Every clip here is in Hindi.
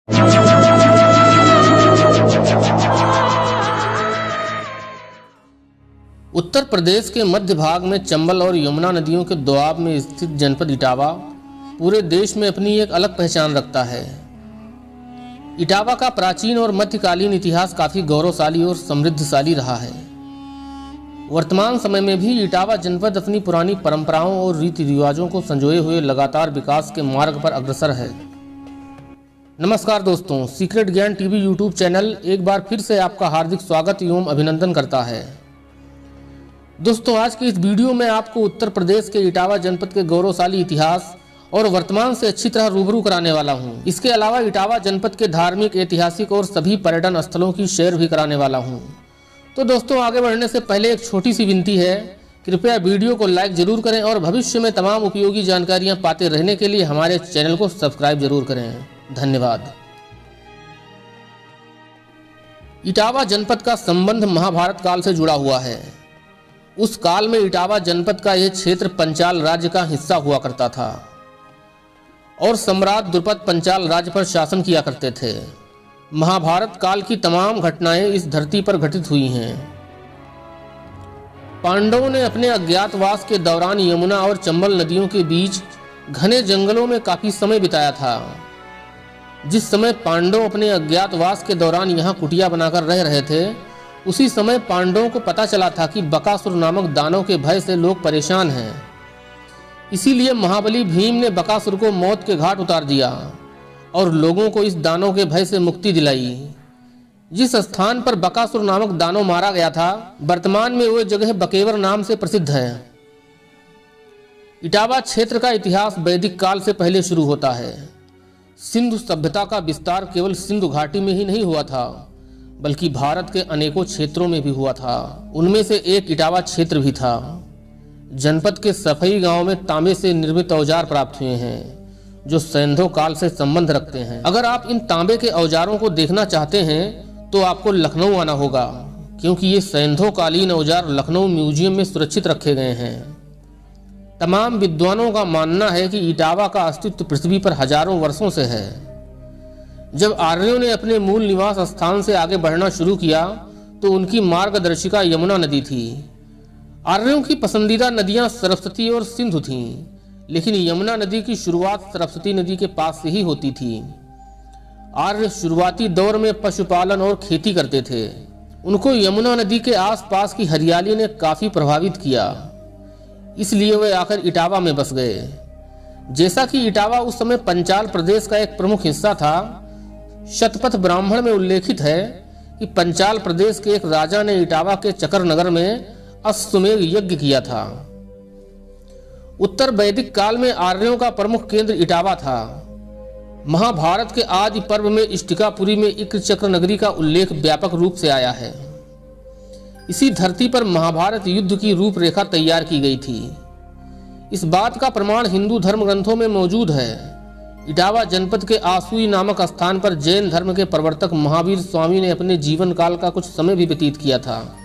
उत्तर प्रदेश के मध्य भाग में चंबल और यमुना नदियों के दोआब में स्थित जनपद इटावा पूरे देश में अपनी एक अलग पहचान रखता है। इटावा का प्राचीन और मध्यकालीन इतिहास काफी गौरवशाली और समृद्धशाली रहा है। वर्तमान समय में भी इटावा जनपद अपनी पुरानी परंपराओं और रीति रिवाजों को संजोए हुए लगातार विकास के मार्ग पर अग्रसर है। नमस्कार दोस्तों, सीक्रेट ज्ञान टीवी यूट्यूब चैनल एक बार फिर से आपका हार्दिक स्वागत एवं अभिनंदन करता है। दोस्तों, आज की इस वीडियो में आपको उत्तर प्रदेश के इटावा जनपद के गौरवशाली इतिहास और वर्तमान से अच्छी तरह रूबरू कराने वाला हूं। इसके अलावा इटावा जनपद के धार्मिक, ऐतिहासिक और सभी पर्यटन स्थलों की शेयर भी कराने वाला हूं। तो दोस्तों, आगे बढ़ने से पहले एक छोटी सी विनती है, कृपया वीडियो को लाइक जरूर करें और भविष्य में तमाम उपयोगी जानकारियां पाते रहने के लिए हमारे चैनल को सब्सक्राइब जरूर करें। धन्यवाद। इटावा जनपद का संबंध महाभारत काल से जुड़ा हुआ है। उस काल में इटावा जनपद का यह क्षेत्र पंचाल राज्य का हिस्सा हुआ करता था और सम्राट द्रुपद पंचाल राज्य पर शासन किया करते थे। महाभारत काल की तमाम घटनाएं इस धरती पर घटित हुई हैं। पांडवों ने अपने अज्ञातवास के दौरान यमुना और चंबल नदियों के बीच घने जंगलों में काफी समय बिताया था। जिस समय पांडव अपने अज्ञातवास के दौरान यहाँ कुटिया बनाकर रह रहे थे, उसी समय पांडवों को पता चला था कि बकासुर नामक दानव के भय से लोग परेशान हैं। इसीलिए महाबली भीम ने बकासुर को मौत के घाट उतार दिया और लोगों को इस दानव के भय से मुक्ति दिलाई। जिस स्थान पर बकासुर नामक दानव मारा गया था, वर्तमान में वह जगह बकेवर नाम से प्रसिद्ध है। इटावा क्षेत्र का इतिहास वैदिक काल से पहले शुरू होता है। सिंधु सभ्यता का विस्तार केवल सिंधु घाटी में ही नहीं हुआ था, बल्कि भारत के अनेकों क्षेत्रों में भी हुआ था। उनमें से एक इटावा क्षेत्र भी था। जनपद के सफई गांव में तांबे से निर्मित औजार प्राप्त हुए हैं, जो सैंधव काल से संबंध रखते हैं। अगर आप इन तांबे के औजारों को देखना चाहते हैं तो आपको लखनऊ आना होगा, क्योंकि ये सैंधव कालीन औजार लखनऊ म्यूजियम में सुरक्षित रखे गए हैं। तमाम विद्वानों का मानना है कि इटावा का अस्तित्व पृथ्वी पर हजारों वर्षों से है। जब आर्यों ने अपने मूल निवास स्थान से आगे बढ़ना शुरू किया तो उनकी मार्गदर्शिका यमुना नदी थी। आर्यों की पसंदीदा नदियां सरस्वती और सिंधु थीं, लेकिन यमुना नदी की शुरुआत सरस्वती नदी के पास से ही होती थी। आर्य शुरुआती दौर में पशुपालन और खेती करते थे। उनको यमुना नदी के आसपास की हरियाली ने काफी प्रभावित किया, इसलिए वे आकर इटावा में बस गए। जैसा कि इटावा उस समय पंचाल प्रदेश का एक प्रमुख हिस्सा था, शतपथ ब्राह्मण में उल्लेखित है कि पंचाल प्रदेश के एक राजा ने इटावा के चकर नगर में अश्वमेध यज्ञ किया था। उत्तर वैदिक काल में आर्यों का प्रमुख केंद्र इटावा था। महाभारत के आदि पर्व में इष्टिकापुरी में इक्र चक्र नगरी का उल्लेख व्यापक रूप से आया है। इसी धरती पर महाभारत युद्ध की रूपरेखा तैयार की गई थी। इस बात का प्रमाण हिंदू धर्म ग्रंथों में मौजूद है। इटावा जनपद के आसुई नामक स्थान पर जैन धर्म के प्रवर्तक महावीर स्वामी ने अपने जीवन काल का कुछ समय भी व्यतीत किया था।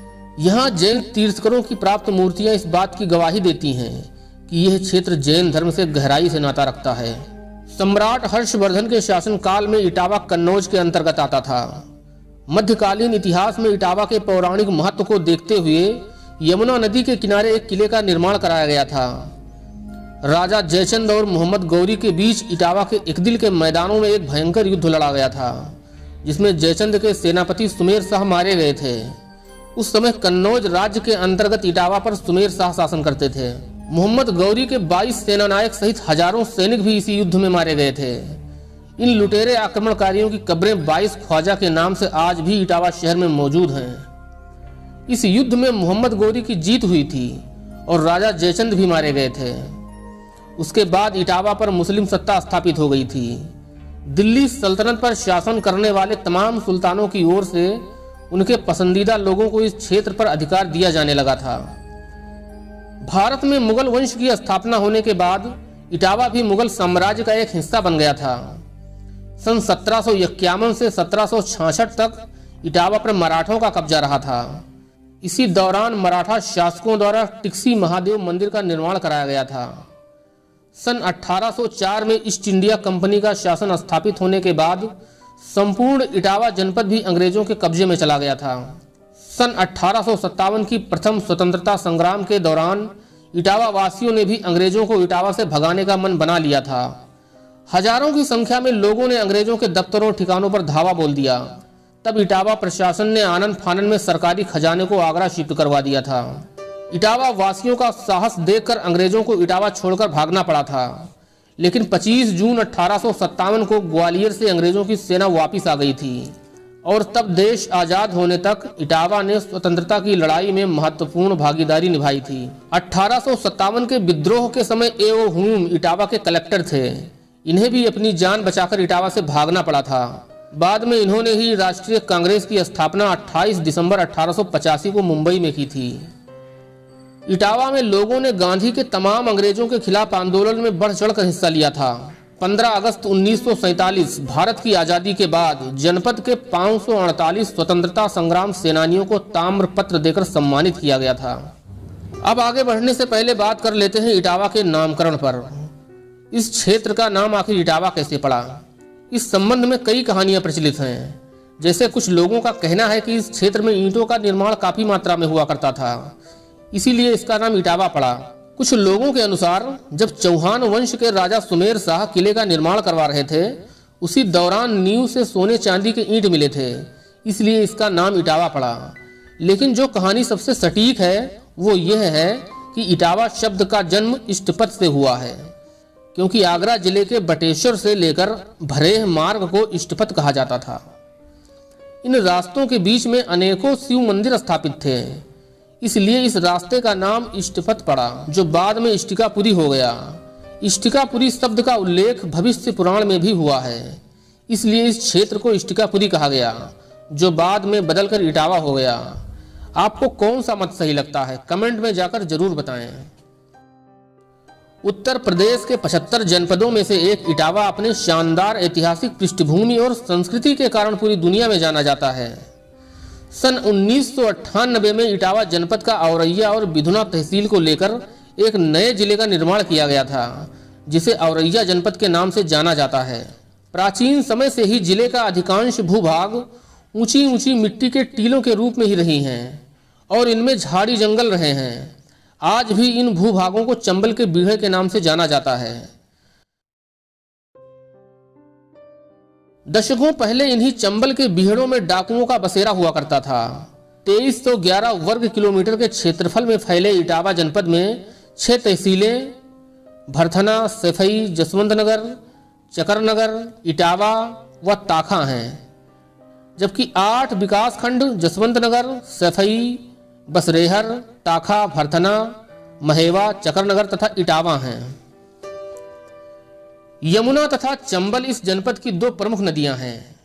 यहाँ जैन तीर्थंकरों की प्राप्त मूर्तियां इस बात की गवाही देती हैं कि यह क्षेत्र जैन धर्म से गहराई से नाता रखता है। सम्राट हर्षवर्धन के शासन काल में इटावा कन्नौज के अंतर्गत आता था। मध्यकालीन इतिहास में इटावा के पौराणिक महत्व को देखते हुए यमुना नदी के किनारे एक किले का निर्माण कराया गया था। राजा जयचंद और मोहम्मद गौरी के बीच इटावा के इकदिल के मैदानों में एक भयंकर युद्ध लड़ा गया था, जिसमें जयचंद के सेनापति सुमेर शाह मारे गए थे। उस समय कन्नौज राज्य के अंतर्गत इटावा पर सुमेर शाह शासन करते थे। मोहम्मद गौरी के 22 सेनानायक सहित हजारों सैनिक भी इसी युद्ध में मारे गए थे। इन लुटेरे आक्रमणकारियों की कब्रें 22 ख्वाजा के नाम से आज भी इटावा शहर में मौजूद हैं। इस युद्ध में मोहम्मद गौरी की जीत हुई थी और राजा जयचंद भी मारे गए थे। उसके बाद इटावा पर मुस्लिम सत्ता स्थापित हो गई थी। दिल्ली सल्तनत पर शासन करने वाले तमाम सुल्तानों की ओर से उनके पसंदीदा लोगों को इस क्षेत्र पर अधिकार दिया जाने लगा था। भारत में मुगल वंश की स्थापना होने के बाद इटावा भी मुगल साम्राज्य का एक हिस्सा बन गया था। सन 1751 से 1766 तक इटावा पर मराठों का कब्जा रहा था। इसी दौरान मराठा शासकों द्वारा टिक्सी महादेव मंदिर का निर्माण कराया गया था। सन 1804 में ईस्ट इंडिया कंपनी का शासन स्थापित होने के बाद संपूर्ण इटावा जनपद भी अंग्रेजों के कब्जे में चला गया था। सन 1857 की प्रथम स्वतंत्रता संग्राम के दौरान इटावा वासियों ने भी अंग्रेजों को इटावा से भगाने का मन बना लिया था। हजारों की संख्या में लोगों ने अंग्रेजों के दफ्तरों ठिकानों पर धावा बोल दिया। तब इटावा प्रशासन ने आनन फानन में सरकारी खजाने को आगरा शिफ्ट करवा दिया था। इटावा वासियों का साहस देखकर अंग्रेजों को इटावा छोड़कर भागना पड़ा था, लेकिन 25 जून 1857 को ग्वालियर से अंग्रेजों की सेना वापस आ गई थी और तब देश आजाद होने तक इटावा ने स्वतंत्रता की लड़ाई में महत्वपूर्ण भागीदारी निभाई थी। 1857 के विद्रोह के समय ए.ओ. हुम इटावा के कलेक्टर थे। इन्हें भी अपनी जान बचाकर इटावा से भागना पड़ा था। बाद में इन्होंने ही राष्ट्रीय कांग्रेस की स्थापना 28 दिसंबर 1885 को मुंबई में की थी। इटावा में लोगों ने गांधी के तमाम अंग्रेजों के खिलाफ आंदोलन में बढ़ चढ़कर हिस्सा लिया था। 15 अगस्त 1947 भारत की आज़ादी के बाद जनपद के 548 स्वतंत्रता संग्राम सेनानियों को ताम्र पत्र देकर सम्मानित किया गया था। अब आगे बढ़ने से पहले बात कर लेते हैं इटावा के नामकरण पर। इस क्षेत्र का नाम आखिर इटावा कैसे पड़ा? इस संबंध में कई कहानियां प्रचलित हैं। जैसे कुछ लोगों का कहना है कि इस क्षेत्र में ईंटों का निर्माण काफी मात्रा में हुआ करता था, इसीलिए इसका नाम इटावा पड़ा। कुछ लोगों के अनुसार जब चौहान वंश के राजा सुमेर शाह किले का निर्माण करवा रहे थे, उसी दौरान नींव से सोने चांदी के ईंट मिले थे, इसलिए इसका नाम इटावा पड़ा। लेकिन जो कहानी सबसे सटीक है वो यह है कि इटावा शब्द का जन्म इष्टपथ से हुआ है, क्योंकि आगरा जिले के बटेश्वर से लेकर भरेह मार्ग को इष्टपथ कहा जाता था। इन रास्तों के बीच में अनेकों शिव मंदिर स्थापित थे, इसलिए इस रास्ते का नाम इष्टपथ पड़ा, जो बाद में इष्टिकापुरी हो गया। इष्टिकापुरी शब्द का उल्लेख भविष्य पुराण में भी हुआ है, इसलिए इस क्षेत्र को इष्टिकापुरी कहा गया, जो बाद में बदलकर इटावा हो गया। आपको कौन सा मत सही लगता है, कमेंट में जाकर जरूर बताएं। उत्तर प्रदेश के 75 जनपदों में से एक इटावा अपने शानदार ऐतिहासिक पृष्ठभूमि और संस्कृति के कारण पूरी दुनिया में जाना जाता है। सन 1998 में इटावा जनपद का औरैया और बिधुना तहसील को लेकर एक नए जिले का निर्माण किया गया था, जिसे औरैया जनपद के नाम से जाना जाता है। प्राचीन समय से ही जिले का अधिकांश भूभाग ऊंची ऊंची मिट्टी के टीलों के रूप में ही रही हैं और इनमें झाड़ी जंगल रहे हैं। आज भी इन भूभागों को चंबल के बीढ़े के नाम से जाना जाता है। दशकों पहले इन्हीं चंबल के बीहड़ों में डाकुओं का बसेरा हुआ करता था। 2311 वर्ग किलोमीटर के क्षेत्रफल में फैले इटावा जनपद में 6 तहसीलें भरथना, सफई, जसवंतनगर, चकरनगर, इटावा व ताखा हैं, जबकि 8 विकासखंड जसवंतनगर, सफई, बसरेहर, टाखा, भरथना, महेवा, चकरनगर तथा इटावा हैं। यमुना तथा चंबल इस जनपद की 2 प्रमुख नदियां हैं,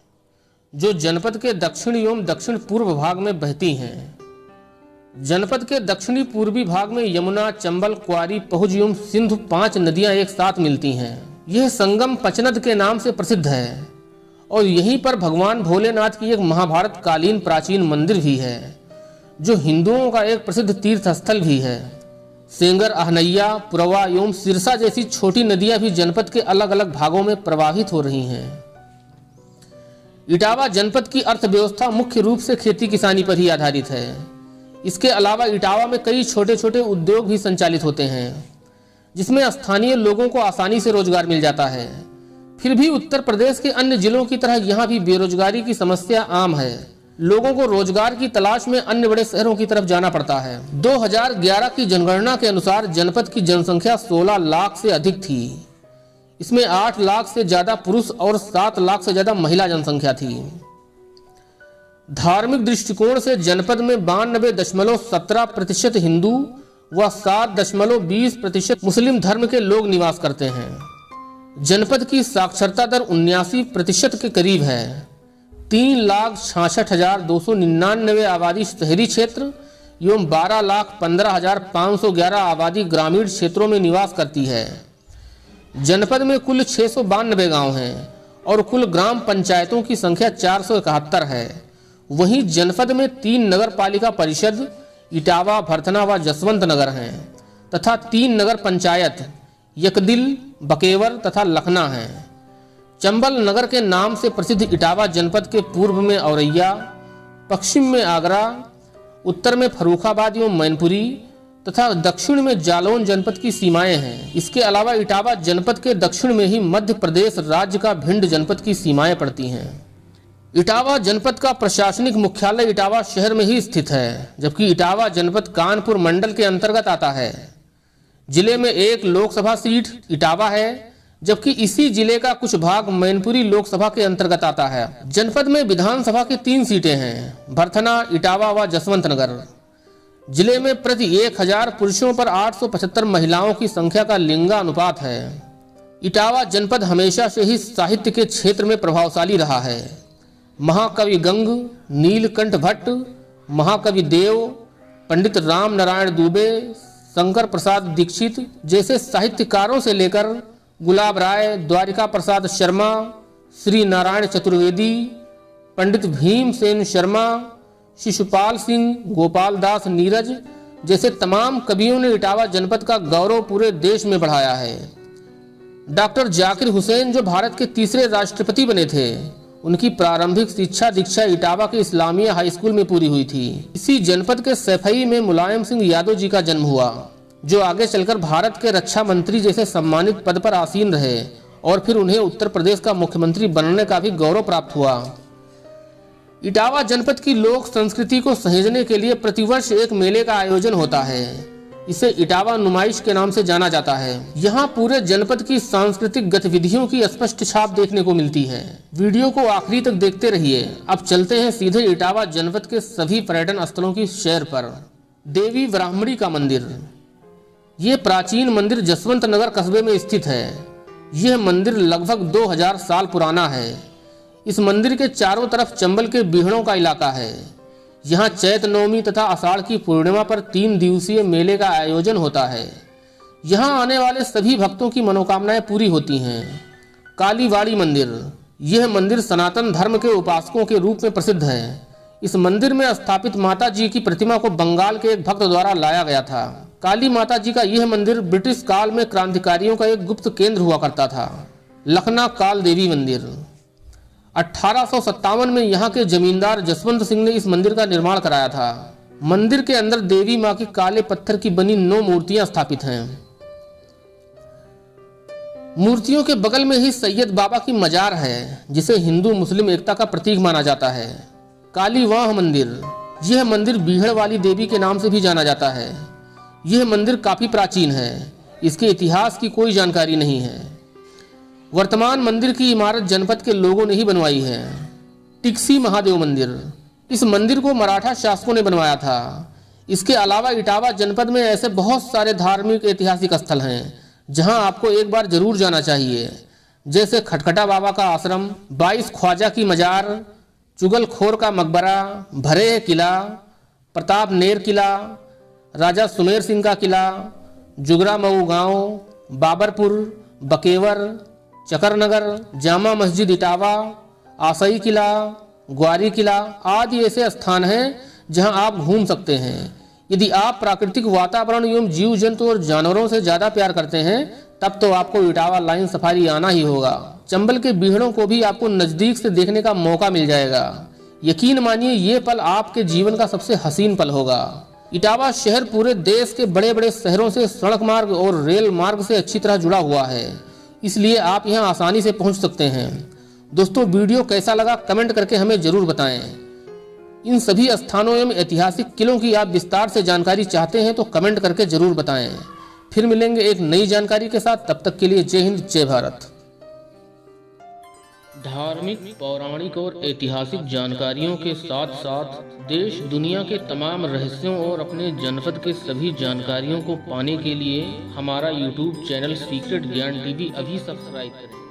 जो जनपद के दक्षिण एवं दक्षिण पूर्व भाग में बहती हैं। जनपद के दक्षिणी पूर्वी भाग में यमुना, चंबल, क्वारी, पहुज एवं सिंधु 5 नदियां एक साथ मिलती हैं। यह संगम पचनद के नाम से प्रसिद्ध है और यहीं पर भगवान भोलेनाथ की एक महाभारत कालीन प्राचीन मंदिर भी है, जो हिंदुओं का एक प्रसिद्ध तीर्थ स्थल भी है। सेंगर, अहनैया, पुरवा एवं सिरसा जैसी छोटी नदियां भी जनपद के अलग अलग भागों में प्रवाहित हो रही हैं। इटावा जनपद की अर्थव्यवस्था मुख्य रूप से खेती किसानी पर ही आधारित है। इसके अलावा इटावा में कई छोटे छोटे उद्योग भी संचालित होते हैं, जिसमें स्थानीय लोगों को आसानी से रोजगार मिल जाता है। फिर भी उत्तर प्रदेश के अन्य जिलों की तरह यहाँ भी बेरोजगारी की समस्या आम है। लोगों को रोजगार की तलाश में अन्य बड़े शहरों की तरफ जाना पड़ता है। 2011 की जनगणना के अनुसार जनपद की जनसंख्या 16 लाख से अधिक थी। इसमें 8 लाख से ज्यादा पुरुष और 7 लाख से ज्यादा महिला जनसंख्या थी। धार्मिक दृष्टिकोण से जनपद में 92.17% हिंदू व 7.20% मुस्लिम धर्म के लोग निवास करते हैं। जनपद की साक्षरता दर 79% के करीब है। 3,66,299 आबादी शहरी क्षेत्र एवं 12,15,511 आबादी ग्रामीण क्षेत्रों में निवास करती है। जनपद में कुल 692 गांव हैं और कुल ग्राम पंचायतों की संख्या 471 है। वहीं जनपद में 3 नगर पालिका परिषद इटावा, भरथना व जसवंत नगर हैं तथा 3 नगर पंचायत यकदिल, बकेवर तथा लखना हैं। चंबल नगर के नाम से प्रसिद्ध इटावा जनपद के पूर्व में औरैया, पश्चिम में आगरा, उत्तर में फर्रुखाबाद एवं मैनपुरी तथा दक्षिण में जालौन जनपद की सीमाएं हैं। इसके अलावा इटावा जनपद के दक्षिण में ही मध्य प्रदेश राज्य का भिंड जनपद की सीमाएं पड़ती हैं। इटावा जनपद का प्रशासनिक मुख्यालय इटावा शहर में ही स्थित है, जबकि इटावा जनपद कानपुर मंडल के अंतर्गत आता है। जिले में एक लोकसभा सीट इटावा है, जबकि इसी जिले का कुछ भाग मैनपुरी लोकसभा के अंतर्गत आता है। जनपद में विधानसभा की 3 सीटें हैं, भरथना, इटावा व जसवंत नगर। जिले में प्रति 1000 पुरुषों पर 875 महिलाओं की संख्या का लिंगानुपात है। इटावा जनपद हमेशा से ही साहित्य के क्षेत्र में प्रभावशाली रहा है। महाकवि गंग, नीलकंठ भट्ट, महाकवि देव, पंडित राम नारायण दुबे, शंकर प्रसाद दीक्षित जैसे साहित्यकारों से लेकर गुलाब राय, द्वारिका प्रसाद शर्मा, श्री नारायण चतुर्वेदी, पंडित भीमसेन शर्मा, शिशुपाल सिंह, गोपाल दास नीरज जैसे तमाम कवियों ने इटावा जनपद का गौरव पूरे देश में बढ़ाया है। डॉक्टर जाकिर हुसैन जो भारत के तीसरे राष्ट्रपति बने थे, उनकी प्रारंभिक शिक्षा दीक्षा इटावा के इस्लामिया हाई स्कूल में पूरी हुई थी। इसी जनपद के सैफई में मुलायम सिंह यादव जी का जन्म हुआ, जो आगे चलकर भारत के रक्षा मंत्री जैसे सम्मानित पद पर आसीन रहे और फिर उन्हें उत्तर प्रदेश का मुख्यमंत्री बनने का भी गौरव प्राप्त हुआ। इटावा जनपद की लोक संस्कृति को सहेजने के लिए प्रतिवर्ष एक मेले का आयोजन होता है। इसे इटावा नुमाइश के नाम से जाना जाता है। यहाँ पूरे जनपद की सांस्कृतिक गतिविधियों की स्पष्ट छाप देखने को मिलती है। वीडियो को आखिरी तक देखते रहिए। अब चलते हैं सीधे इटावा जनपद के सभी पर्यटन स्थलों की सैर पर। देवी ब्राह्मणी का मंदिर। ये प्राचीन मंदिर जसवंत नगर कस्बे में स्थित है। यह मंदिर लगभग 2000 साल पुराना है। इस मंदिर के चारों तरफ चंबल के बीहड़ों का इलाका है। यहाँ चैत नवमी तथा आषाढ़ की पूर्णिमा पर 3 दिवसीय मेले का आयोजन होता है। यहाँ आने वाले सभी भक्तों की मनोकामनाएं पूरी होती हैं। कालीवाड़ी मंदिर। यह मंदिर सनातन धर्म के उपासकों के रूप में प्रसिद्ध है। इस मंदिर में स्थापित माता जी की प्रतिमा को बंगाल के एक भक्त द्वारा लाया गया था। काली माता जी का यह मंदिर ब्रिटिश काल में क्रांतिकारियों का एक गुप्त केंद्र हुआ करता था। लखना काल देवी मंदिर। 1857 में यहाँ के जमींदार जसवंत सिंह ने इस मंदिर का निर्माण कराया था। मंदिर के अंदर देवी माँ की काले पत्थर की बनी 9 मूर्तियां स्थापित हैं। मूर्तियों के बगल में ही सैयद बाबा की मजार है, जिसे हिंदू मुस्लिम एकता का प्रतीक माना जाता है। कालीवाह मंदिर। यह मंदिर बीहड़ वाली देवी के नाम से भी जाना जाता है। यह मंदिर काफी प्राचीन है। इसके इतिहास की कोई जानकारी नहीं है। वर्तमान मंदिर की इमारत जनपद के लोगों ने ही बनवाई है। टिक्सी महादेव मंदिर। इस मंदिर को मराठा शासकों ने बनवाया था। इसके अलावा इटावा जनपद में ऐसे बहुत सारे धार्मिक ऐतिहासिक स्थल हैं जहां आपको एक बार जरूर जाना चाहिए, जैसे खटखटा बाबा का आश्रम, 22 ख्वाजा की मजार, चुगलखोर का मकबरा, भरे किला, प्रताप नेर किला, राजा सुमेर सिंह का किला, जुगरा मऊ गांव, बाबरपुर, बकेवर, चकरनगर, जामा मस्जिद इटावा, आसई किला, ग्वारी किला आदि ऐसे स्थान हैं जहां आप घूम सकते हैं। यदि आप प्राकृतिक वातावरण एवं जीव जंतु और जानवरों से ज्यादा प्यार करते हैं, तब तो आपको इटावा लाइन सफारी आना ही होगा। चंबल के बीहड़ों को भी आपको नजदीक से देखने का मौका मिल जाएगा। यकीन मानिए ये पल आपके जीवन का सबसे हसीन पल होगा। इटावा शहर पूरे देश के बड़े बड़े शहरों से सड़क मार्ग और रेल मार्ग से अच्छी तरह जुड़ा हुआ है, इसलिए आप यहां आसानी से पहुंच सकते हैं। दोस्तों, वीडियो कैसा लगा कमेंट करके हमें जरूर बताएं। इन सभी स्थानों एवं ऐतिहासिक किलों की आप विस्तार से जानकारी चाहते हैं तो कमेंट करके जरूर बताएं। फिर मिलेंगे एक नई जानकारी के साथ। तब तक के लिए जय हिंद, जय भारत। धार्मिक, पौराणिक और ऐतिहासिक जानकारियों के साथ साथ देश दुनिया के तमाम रहस्यों और अपने जनपद के सभी जानकारियों को पाने के लिए हमारा YouTube चैनल सीक्रेट ज्ञान टीवी अभी सब्सक्राइब करें।